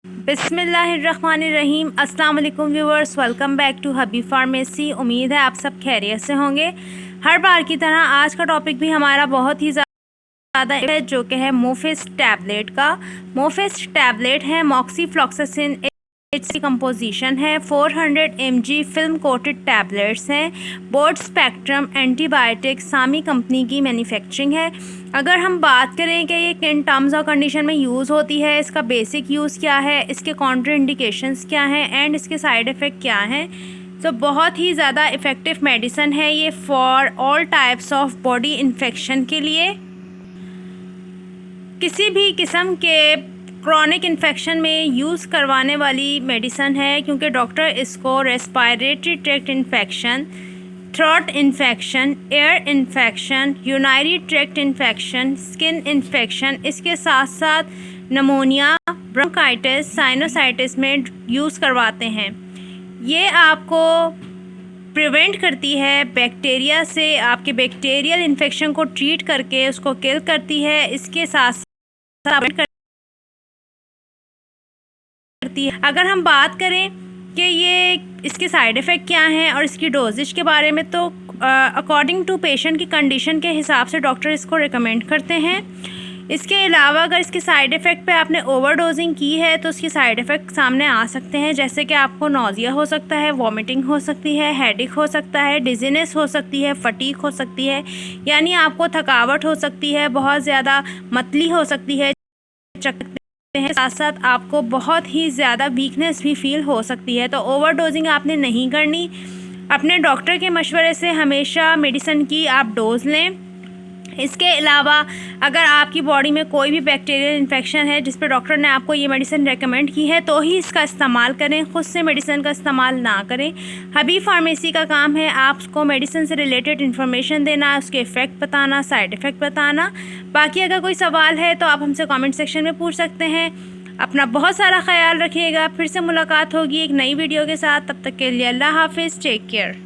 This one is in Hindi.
बिस्मिल्लाहिर्रहमानिर्रहीम। अस्सलाम वालेकुम व्यूवर्स, वेलकम बैक टू हबी फार्मेसी। उम्मीद है आप सब खैरियत से होंगे। हर बार की तरह आज का टॉपिक भी हमारा बहुत ही ज़्यादा है, जो कि है मोफिस टैबलेट का। मोफिस टैबलेट है मॉक्सीफ्लॉक्सासिन की कंपोजिशन है। 400 mg फिल्म कोटेड टैबलेट्स हैं। ब्रॉड स्पेक्ट्रम एंटीबायोटिक सामी कंपनी की मैन्युफैक्चरिंग है। अगर हम बात करें कि ये किन टर्म्स और कंडीशन में यूज़ होती है, इसका बेसिक यूज़ क्या है, इसके काउंटर इंडिकेशंस क्या हैं एंड इसके साइड इफ़ेक्ट क्या हैं, तो बहुत ही ज़्यादा इफ़ेक्टिव मेडिसन है ये for all types of body infection के लिए। किसी भी किस्म के क्रॉनिक इन्फेक्शन में यूज़ करवाने वाली मेडिसन है, क्योंकि डॉक्टर इसको respiratory tract infection, throat infection, air infection, urinary tract infection, skin infection, इसके साथ साथ नमोनिया, ब्रोंकाइटिस, साइनोसाइटिस में यूज़ करवाते हैं। ये आपको प्रिवेंट करती है बैक्टीरिया से, आपके बैक्टीरियल इन्फेक्शन को ट्रीट करके उसको किल करती है। इसके साथ साथ अगर हम बात करें कि ये इसके साइड इफ़ेक्ट क्या हैं और इसकी डोजेज के बारे में, तो अकॉर्डिंग टू पेशेंट की कंडीशन के हिसाब से डॉक्टर इसको रिकमेंड करते हैं। इसके अलावा अगर इसके साइड इफ़ेक्ट पे आपने ओवरडोजिंग की है तो उसकी साइड इफ़ेक्ट सामने आ सकते हैं, जैसे कि आपको नौजिया हो सकता है, वॉमिटिंग हो सकती है, हेडेक हो सकता है, डिजीनेस हो सकती है, फटीक हो सकती है, यानी आपको थकावट हो सकती है, बहुत ज़्यादा मतली हो सकती है, साथ साथ आपको बहुत ही ज़्यादा वीकनेस भी फील हो सकती है। तो ओवरडोजिंग आपने नहीं करनी। अपने डॉक्टर के मशवरे से हमेशा मेडिसिन की आप डोज़ लें। इसके अलावा अगर आपकी बॉडी में कोई भी बैक्टीरियल इन्फेक्शन है जिस पर डॉक्टर ने आपको ये मेडिसिन रेकमेंड की है, तो ही इसका इस्तेमाल करें, ख़ुद से मेडिसिन का इस्तेमाल ना करें। हबी फार्मेसी का काम है आपको मेडिसिन से रिलेटेड इन्फॉर्मेशन देना, उसके इफ़ेक्ट बताना, साइड इफ़ेक्ट बताना। बाकी अगर कोई सवाल है तो आप हमसे कमेंट सेक्शन में पूछ सकते हैं। अपना बहुत सारा ख्याल रखिएगा। फिर से मुलाकात होगी एक नई वीडियो के साथ। तब तक के लिए अल्लाह हाफिज़, टेक केयर।